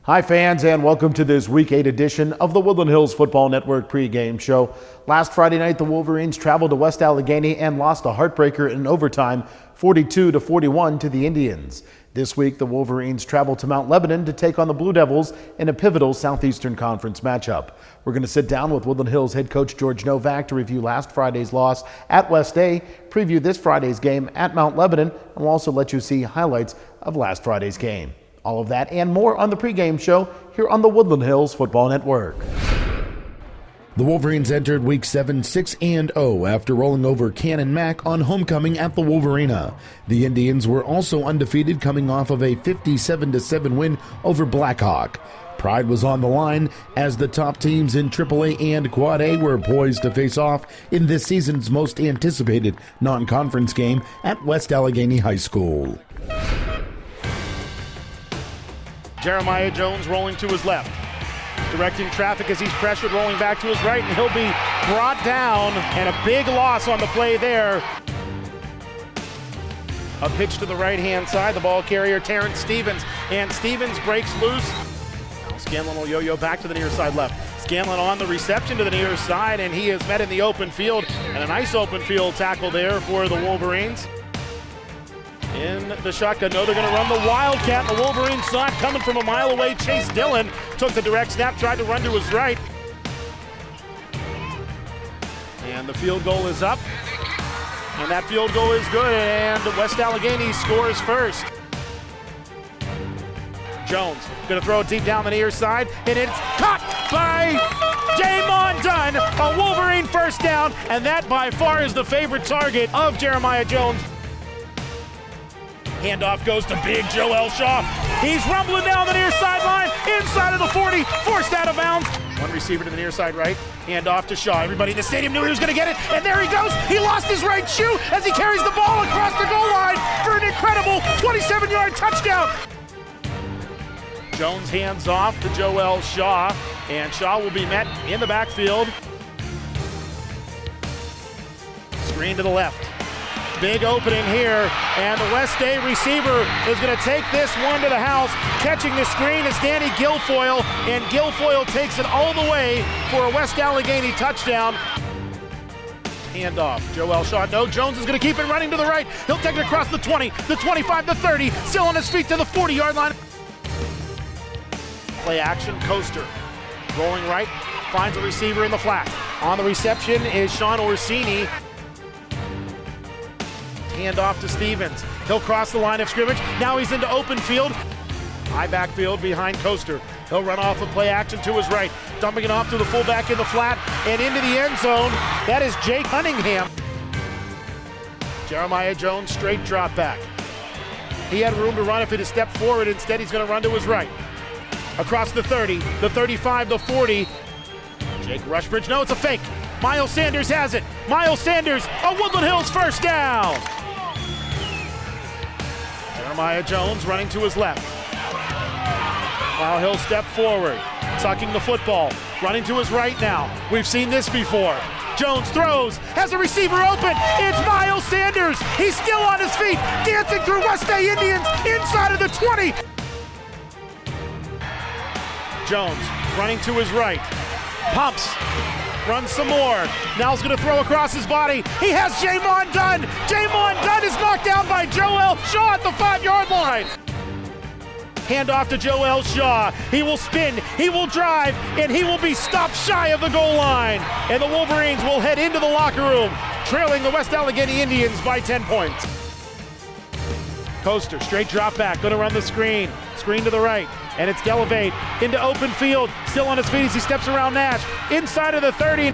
Hi fans, and welcome to this Week 8 edition of the Woodland Hills Football Network pregame show. Last Friday night, the Wolverines traveled to West Allegheny and lost a heartbreaker in overtime, 42-41 to the Indians. This week, the Wolverines travel to Mount Lebanon to take on the Blue Devils in a pivotal Southeastern Conference matchup. We're going to sit down with Woodland Hills head coach George Novak to review last Friday's loss at West A, preview this Friday's game at Mount Lebanon, and we'll also let you see highlights of last Friday's game. All of that and more on the pregame show here on the Woodland Hills Football Network. The Wolverines entered Week 7 6-0 after rolling over Cannon Mac on homecoming at the Wolverina. The Indians were also undefeated, coming off of a 57-7 win over Blackhawk. Pride was on the line as the top teams in AAA and Quad A were poised to face off in this season's most anticipated non-conference game at West Allegheny High School. Jeremiah Jones rolling to his left, directing traffic as he's pressured, rolling back to his right, and he'll be brought down, and a big loss on the play there. A pitch to the right-hand side, the ball carrier Terrence Stevens, and Stevens breaks loose. Scanlon will yo-yo back to the near side left. Scanlon on the reception to the near side, and he is met in the open field, and a nice open field tackle there for the Wolverines. In the shotgun, no, they're going to run the Wildcat. The Wolverines saw it coming from a mile away. Chase Dillon took the direct snap, tried to run to his right. And the field goal is up. And that field goal is good, and West Allegheny scores first. Jones going to throw it deep down the near side, and it's caught by Jamon Dunn. A Wolverine first down, and that by far is the favorite target of Jeremiah Jones. Handoff goes to big Joel Shaw. He's rumbling down the near sideline, inside of the 40, forced out of bounds. One receiver to the near side right, handoff to Shaw. Everybody in the stadium knew he was going to get it, and there he goes. He lost his right shoe as he carries the ball across the goal line for an incredible 27-yard touchdown. Jones hands off to Joel Shaw, and Shaw will be met in the backfield. Screen to the left. Big opening here, and the West A receiver is going to take this one to the house. Catching the screen is Danny Guilfoyle, and Guilfoyle takes it all the way for a West Allegheny touchdown. Handoff, Joel Shaw. No, Jones is going to keep it running to the right. He'll take it across the 20, the 25, the 30, still on his feet to the 40-yard line. Play action, Coaster. Rolling right, finds a receiver in the flat. On the reception is Sean Orsini. Handoff to Stevens. He'll cross the line of scrimmage. Now he's into open field. High backfield behind Coaster. He'll run off of play action to his right. Dumping it off to the fullback in the flat and into the end zone. That is Jake Cunningham. Jeremiah Jones, straight drop back. He had room to run if he'd have stepped forward. Instead, he's going to run to his right. Across the 30, the 35, the 40. Jake Rushbridge. No, it's a fake. Miles Sanders has it. Miles Sanders, a Woodland Hills first down. Jeremiah Jones running to his left. While he'll step forward, tucking the football, running to his right now. We've seen this before. Jones throws, has a receiver open. It's Miles Sanders. He's still on his feet, dancing through West A Indians inside of the 20. Jones running to his right. Pumps. Runs some more. Now he's going to throw across his body. He has Jamon Dunn. Jamon Dunn is knocked down by Joel Shaw at the 5-yard line. Handoff to Joel Shaw. He will spin, he will drive, and he will be stopped shy of the goal line. And the Wolverines will head into the locker room, trailing the West Allegheny Indians by 10 points. Coaster, straight drop back, going to run the screen. Screen to the right, and it's Delevate into open field, still on his feet as he steps around Nash, inside of the 30.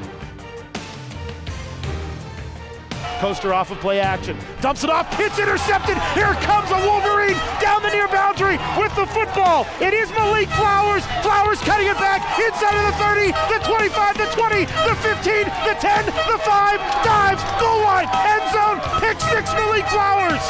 Coaster off of play action, dumps it off, it's intercepted. Here comes a Wolverine down the near boundary with the football. It is Malik Flowers. Flowers cutting it back inside of the 30, the 25, the 20, the 15, the 10, the 5, dives, goal line, end zone, pick six, Malik Flowers.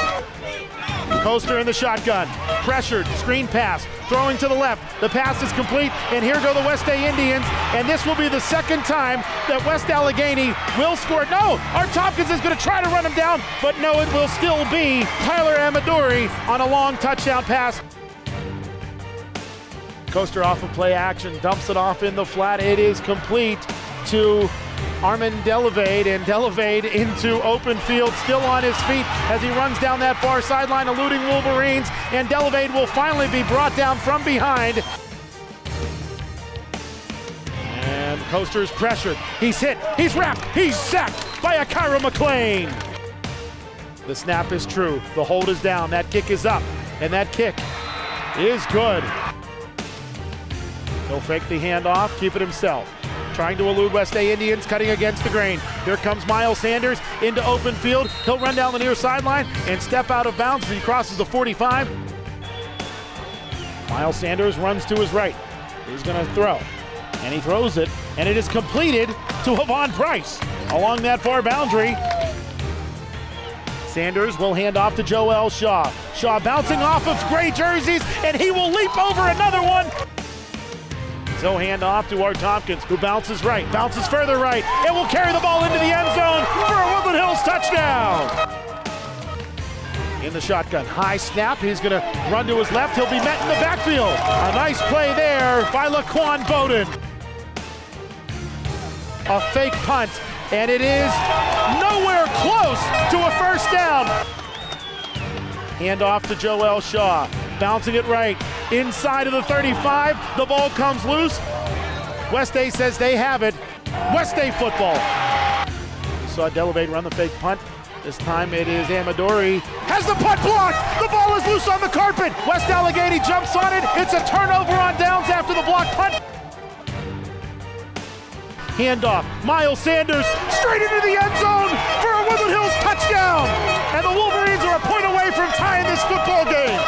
Coaster in the shotgun, pressured, screen pass, throwing to the left. The pass is complete, and here go the West A Indians, and this will be the second time that West Allegheny will score. No, Art Tompkins is going to try to run him down, but no, it will still be Tyler Amadori on a long touchdown pass. Coaster off of play action, dumps it off in the flat. It is complete to Armin Delevade, and Delevade into open field, still on his feet as he runs down that far sideline, eluding Wolverines, and Delevade will finally be brought down from behind. And Coaster's pressured. He's hit, he's wrapped, he's sacked by Akira McLean. The snap is true, the hold is down, that kick is up, and that kick is good. He'll fake the handoff, keep it himself. Trying to elude West A Indians, cutting against the grain. Here comes Miles Sanders into open field. He'll run down the near sideline and step out of bounds as he crosses the 45. Miles Sanders runs to his right. He's going to throw, and he throws it, and it is completed to Havon Price along that far boundary. Sanders will hand off to Joel Shaw. Shaw bouncing off of gray jerseys, and he will leap over another one. So hand off to Art Tompkins, who bounces right, bounces further right, and will carry the ball into the end zone for a Woodland Hills touchdown. In the shotgun, high snap, he's gonna run to his left, he'll be met in the backfield. A nice play there by Laquan Bowden. A fake punt, and it is nowhere close to a first down. Hand off to Joel Shaw, bouncing it right, inside of the 35, the ball comes loose. West A says they have it. West A football. We saw Delevade run the fake punt. This time it is Amadori. Has the punt blocked! The ball is loose on the carpet! West Allegheny jumps on it. It's a turnover on downs after the block punt. Handoff, Miles Sanders straight into the end zone for a Woodland Hills touchdown! And the Wolverines are a point away from tying this football game.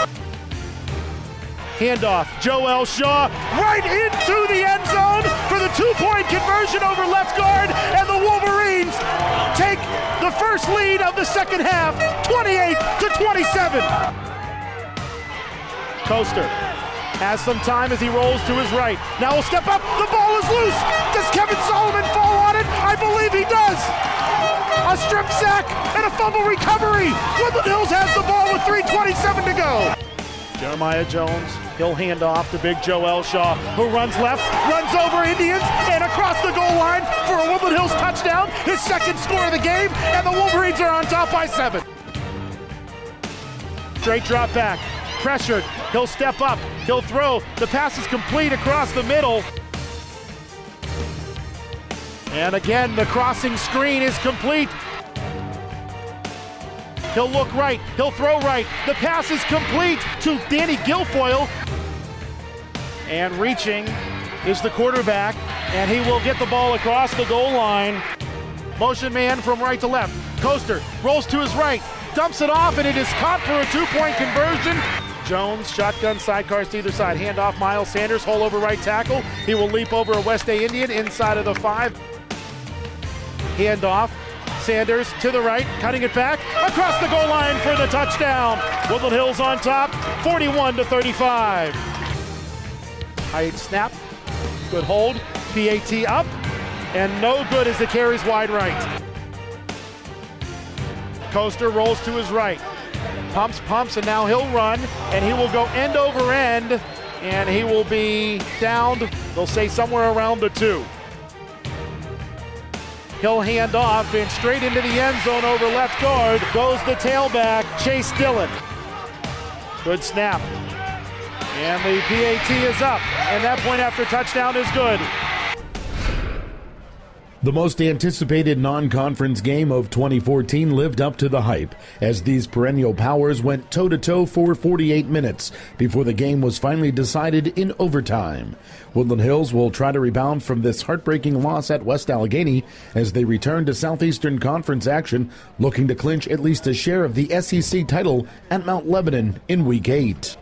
Handoff, Joel Shaw right into the end zone for the 2-point conversion over left guard, and the Wolverines take the first lead of the second half, 28-27. Coaster has some time as he rolls to his right. Now he'll step up, the ball is loose. Does Kevin Solomon fall on it? I believe he does. A strip sack and a fumble recovery. Woodland Hills has the ball with 3:27 to go. Jeremiah Jones, he'll hand off to big Joel Shaw, who runs left, runs over Indians, and across the goal line for a Woodland Hills touchdown, his second score of the game, and the Wolverines are on top by 7. Straight drop back, pressured, he'll step up, he'll throw, the pass is complete across the middle. And again, the crossing screen is complete. He'll look right, he'll throw right. The pass is complete to Danny Guilfoyle. And reaching is the quarterback, and he will get the ball across the goal line. Motion man from right to left. Coaster rolls to his right, dumps it off, and it is caught for a 2-point conversion. Jones, shotgun, sidecars to either side. Hand off Miles Sanders, hole over right tackle. He will leap over a West A Indian inside of the 5. Hand off. Sanders to the right, cutting it back, across the goal line for the touchdown. Woodland Hills on top, 41-35. High snap, good hold, PAT up, and no good as it carries wide right. Coaster rolls to his right, pumps, and now he'll run, and he will go end over end, and he will be downed, they'll say somewhere around the 2. He'll hand off, and straight into the end zone over left guard goes the tailback, Chase Dillon. Good snap. And the PAT is up, and that point after touchdown is good. The most anticipated non-conference game of 2014 lived up to the hype as these perennial powers went toe-to-toe for 48 minutes before the game was finally decided in overtime. Woodland Hills will try to rebound from this heartbreaking loss at West Allegheny as they return to Southeastern Conference action, looking to clinch at least a share of the SEC title at Mount Lebanon in Week 8.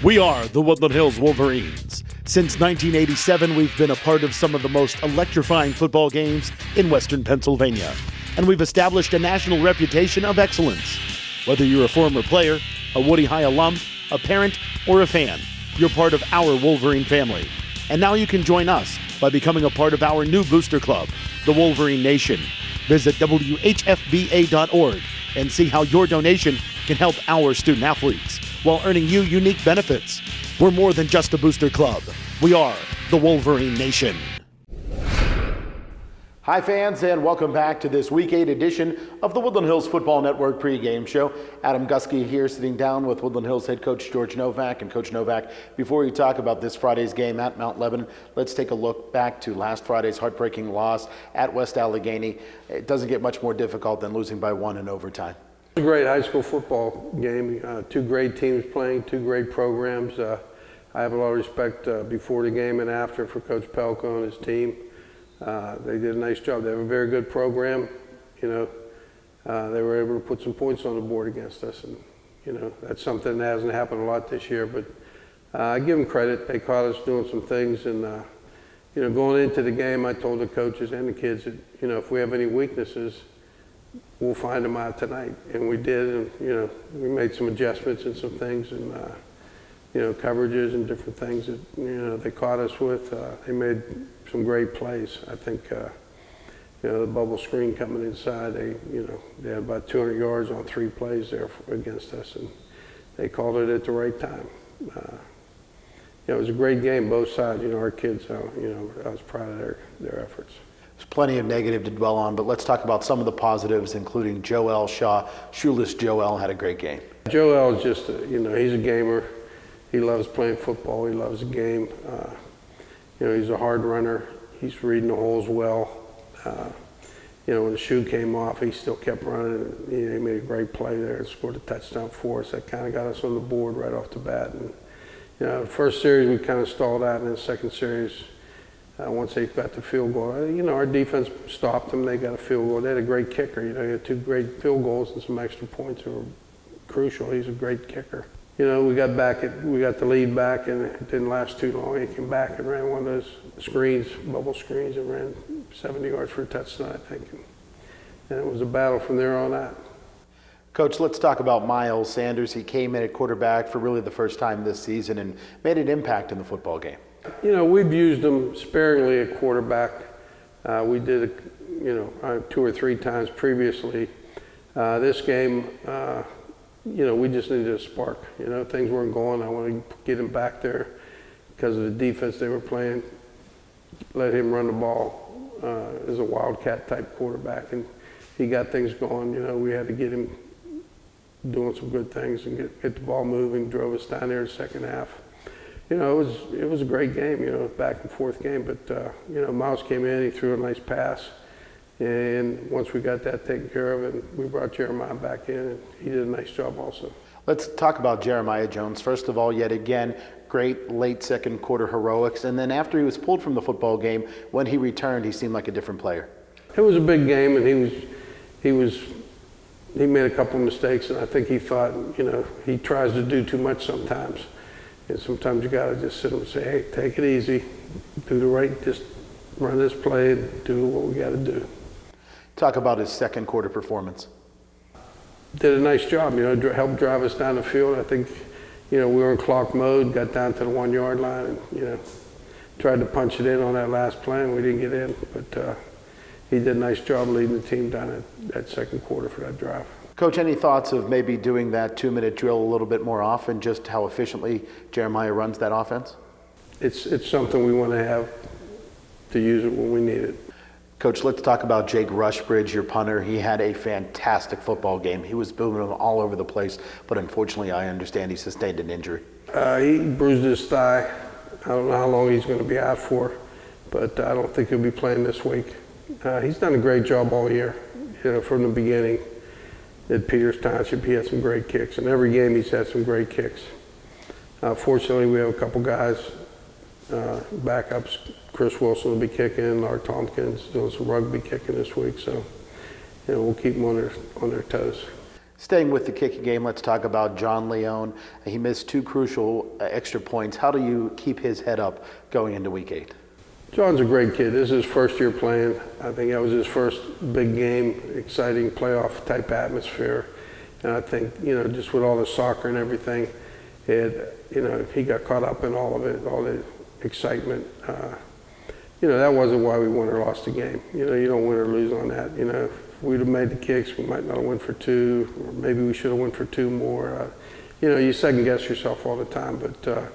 We are the Woodland Hills Wolverines. Since 1987, we've been a part of some of the most electrifying football games in Western Pennsylvania, and we've established a national reputation of excellence. Whether you're a former player, a Woody High alum, a parent, or a fan, you're part of our Wolverine family. And now you can join us by becoming a part of our new booster club, the Wolverine Nation. Visit WHFBA.org and see how your donation can help our student athletes while earning you unique benefits. We're more than just a booster club. We are the Wolverine Nation. Hi fans, and welcome back to this Week 8 edition of the Woodland Hills Football Network pregame show. Adam Gusky here sitting down with Woodland Hills head coach George Novak. And Coach Novak, before we talk about this Friday's game at Mount Lebanon, let's take a look back to last Friday's heartbreaking loss at West Allegheny. It doesn't get much more difficult than losing by 1 in overtime. It was a great high school football game. Two great teams playing, two great programs. I have a lot of respect before the game and after for Coach Pelko and his team. They did a nice job. They have a very good program. They were able to put some points on the board against us, and that's something that hasn't happened a lot this year. But I give them credit. They caught us doing some things, and going into the game, I told the coaches and the kids that if we have any weaknesses, we'll find them out tonight, and we did. And we made some adjustments and some things, and coverages and different things that they caught us with. They made some great plays. I think the bubble screen coming inside, they had about 200 yards on 3 plays there against us, and they called it at the right time. It was a great game, both sides. Our kids, I was proud of their efforts. There's plenty of negative to dwell on, but let's talk about some of the positives, including Joel Shaw. Shoeless Joel had a great game. Joel is just, he's a gamer. He loves playing football. He loves the game. He's a hard runner. He's reading the holes well. When the shoe came off, he still kept running. He made a great play there and scored a touchdown for us. That kind of got us on the board right off the bat. And the first series we kind of stalled out, and in the second series, once they got the field goal, our defense stopped them. They got a field goal. They had a great kicker. They had 2 great field goals and some extra points that were crucial. He's a great kicker. We got the lead back, and it didn't last too long. He came back and ran one of those screens, bubble screens, and ran 70 yards for a touchdown, I think. And it was a battle from there on out. Coach, let's talk about Miles Sanders. He came in at quarterback for really the first time this season and made an impact in the football game. We've used him sparingly at quarterback. We did it, 2 or 3 times previously. This game, we just needed a spark. Things weren't going. I wanted to get him back there because of the defense they were playing. Let him run the ball as a wildcat type quarterback, and he got things going. We had to get him doing some good things and get the ball moving. Drove us down there in the second half. It was a great game. Back and forth game. But Miles came in. He threw a nice pass. And once we got that taken care of, and we brought Jeremiah back in, and he did a nice job also. Let's talk about Jeremiah Jones. First of all, yet again, great late second quarter heroics. And then after he was pulled from the football game, when he returned, he seemed like a different player. It was a big game, and he made a couple of mistakes, and I think he thought, he tries to do too much sometimes. And sometimes you got to just sit and say, hey, take it easy, just run this play and do what we got to do. Talk about his second quarter performance. Did a nice job, helped drive us down the field. I think, we were in clock mode, got down to the 1 yard line, and, tried to punch it in on that last play, and we didn't get in. But he did a nice job leading the team down at that second quarter for that drive. Coach, any thoughts of maybe doing that 2-minute drill a little bit more often, just how efficiently Jeremiah runs that offense? It's something we want to have to use it when we need it. Coach, let's talk about Jake Rushbridge, your punter. He had a fantastic football game. He was moving them all over the place, but unfortunately, I understand he sustained an injury. He bruised his thigh. I don't know how long he's going to be out for, but I don't think he'll be playing this week. He's done a great job all year, from the beginning. At Peters Township, he had some great kicks. In every game, he's had some great kicks. Fortunately, we have a couple guys, backups. Chris Wilson will be kicking. Lars Tompkins doing some rugby kicking this week. So, we'll keep them on their toes. Staying with the kicking game, let's talk about John Leone. He missed 2 crucial extra points. How do you keep his head up going into Week 8? John's a great kid. This is his first year playing. I think that was his first big game, exciting playoff type atmosphere. And I think, just with all the soccer and everything, he got caught up in all of it, all the excitement. That wasn't why we won or lost the game. You don't win or lose on that. If we'd have made the kicks, we might not have won for 2, or maybe we should have won for 2 more. You second guess yourself all the time, but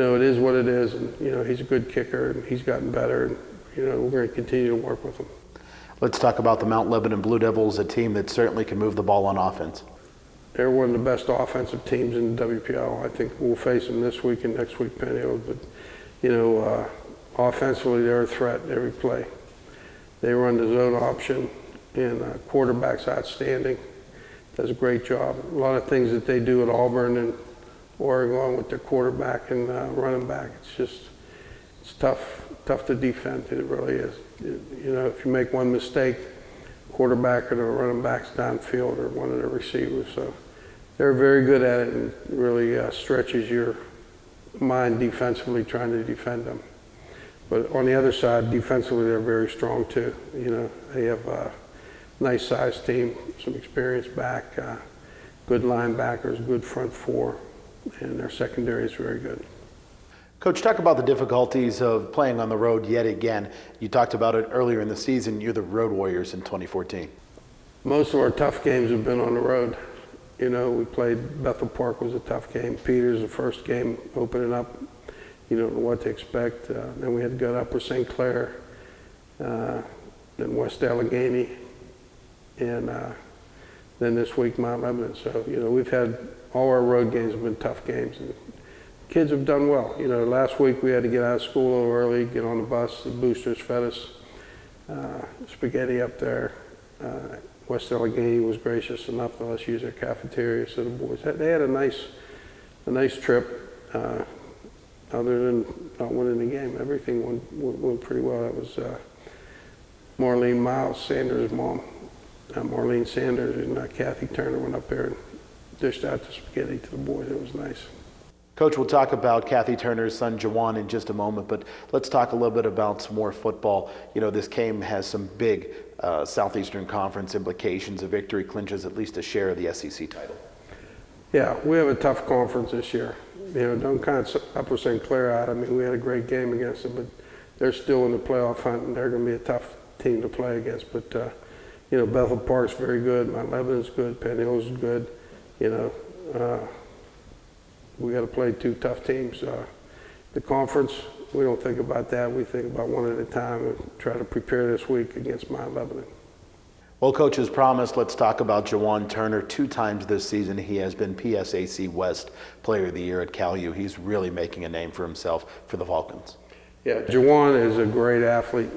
it is what it is. And, he's a good kicker, and he's gotten better. And, we're going to continue to work with him. Let's talk about the Mount Lebanon Blue Devils, a team that certainly can move the ball on offense. They're one of the best offensive teams in the WPL. I think we'll face them this week and next week, Penny. But, offensively, they're a threat every play. They run the zone option, and quarterback's outstanding. Does a great job. A lot of things that they do at Auburn and Oregon with their quarterback and running back. It's tough to defend. It really is. If you make one mistake, quarterback or the running back's downfield or one of the receivers. So they're very good at it, and really stretches your mind defensively trying to defend them. But on the other side, defensively, they're very strong too. They have a nice sized team, some experienced back, good linebackers, good front four, and their secondary is very good. Coach, talk about the difficulties of playing on the road yet again. You talked about it earlier in the season. You're the Road Warriors in 2014. Most of our tough games have been on the road. We played Bethel Park was a tough game. Peters, the first game opening up. You don't know what to expect. Then we had to go to Upper St. Clair, then West Allegheny, and then this week Mount Lebanon. So, we've had all our road games have been tough games. And kids have done well. Last week we had to get out of school a little early, get on the bus. The boosters fed us spaghetti up there. West Allegheny was gracious enough to let us use their cafeteria. So the boys they had a nice trip. Other than not winning the game, everything went pretty well. That was Marlene Miles, Sanders' mom. Marlene Sanders and Kathy Turner went up there and dished out the spaghetti to the boys. It was nice. Coach, we'll talk about Kathy Turner's son, Jawan, in just a moment, but let's talk a little bit about some more football. This game has some big Southeastern Conference implications. A victory clinches at least a share of the SEC title. Yeah, we have a tough conference this year. Don't count Upper St. Clair out. We had a great game against them, but they're still in the playoff hunt, and they're going to be a tough team to play against. But, Bethel Park's very good. Mount Lebanon's good. Penn Hill's good. We got to play two tough teams. The conference, we don't think about that. We think about one at a time and try to prepare this week against Mount Lebanon. Well, Coach, as promised, let's talk about Jawan Turner. 2 times this season, he has been PSAC West Player of the Year at Cal U. He's really making a name for himself for the Vulcans. Yeah, Jawan is a great athlete.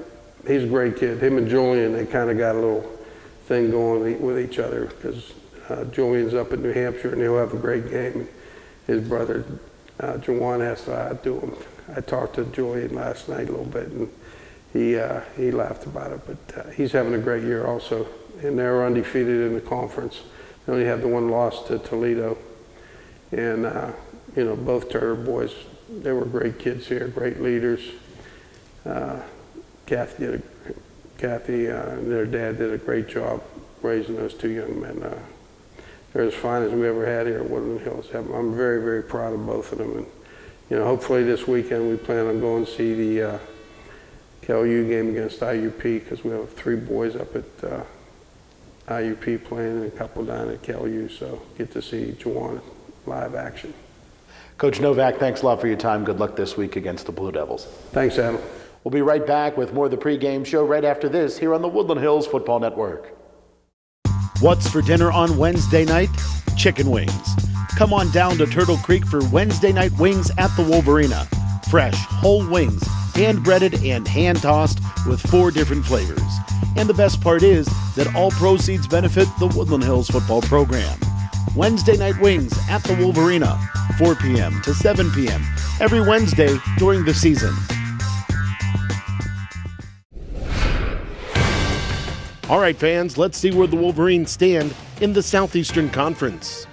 He's a great kid. Him and Julian, they kind of got a little thing going with each other because Julian's up in New Hampshire and he'll have a great game. His brother, Jawan, has to outdo him. I talked to Julian last night a little bit, and he laughed about it. But he's having a great year also. And they're undefeated in the conference. They only have the one loss to Toledo. And, both Turner boys, they were great kids here, great leaders. Kathy and their dad did a great job raising those 2 young men. They're as fine as we ever had here at Woodland Hills. I'm very, very proud of both of them. And, hopefully this weekend we plan on going to see the Cal U game against IUP because we have 3 boys up at IUP playing and a couple down at Cal U. So get to see Jawan live action. Coach Novak, thanks a lot for your time. Good luck this week against the Blue Devils. Thanks, Adam. We'll be right back with more of the pregame show right after this here on the Woodland Hills Football Network. What's for dinner on Wednesday night? Chicken wings. Come on down to Turtle Creek for Wednesday night wings at the Wolverina. Fresh, whole wings, hand-breaded and hand-tossed with 4 different flavors. And the best part is that all proceeds benefit the Woodland Hills football program. Wednesday night wings at the Wolverina, 4 p.m. to 7 p.m. every Wednesday during the season. All right, fans, let's see where the Wolverines stand in the Southeastern Conference.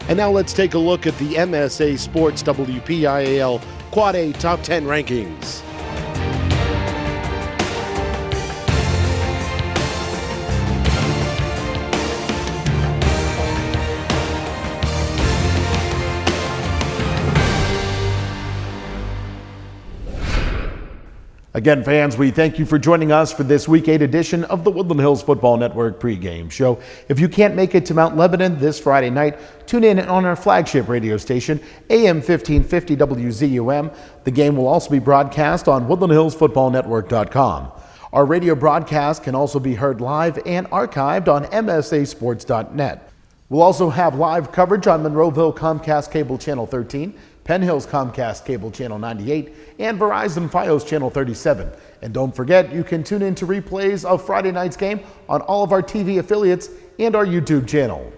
And now let's take a look at the MSA Sports WPIAL Quad A Top 10 rankings. Again, fans, we thank you for joining us for this Week 8 edition of the Woodland Hills Football Network pregame show. If you can't make it to Mount Lebanon this Friday night, tune in on our flagship radio station, AM 1550 WZUM. The game will also be broadcast on woodlandhillsfootballnetwork.com. Our radio broadcast can also be heard live and archived on msasports.net. We'll also have live coverage on Monroeville Comcast Cable Channel 13, Penn Hills Comcast Cable Channel 98, and Verizon Fios Channel 37. And don't forget, you can tune in to replays of Friday night's game on all of our TV affiliates and our YouTube channel.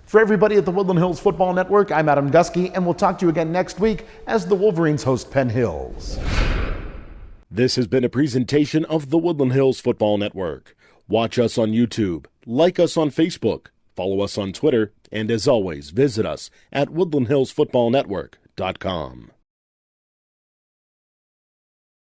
For everybody at the Woodland Hills Football Network, I'm Adam Gusky, and we'll talk to you again next week as the Wolverines host Penn Hills. This has been a presentation of the Woodland Hills Football Network. Watch us on YouTube, like us on Facebook, follow us on Twitter, and as always, visit us at woodlandhillsfootballnetwork.com.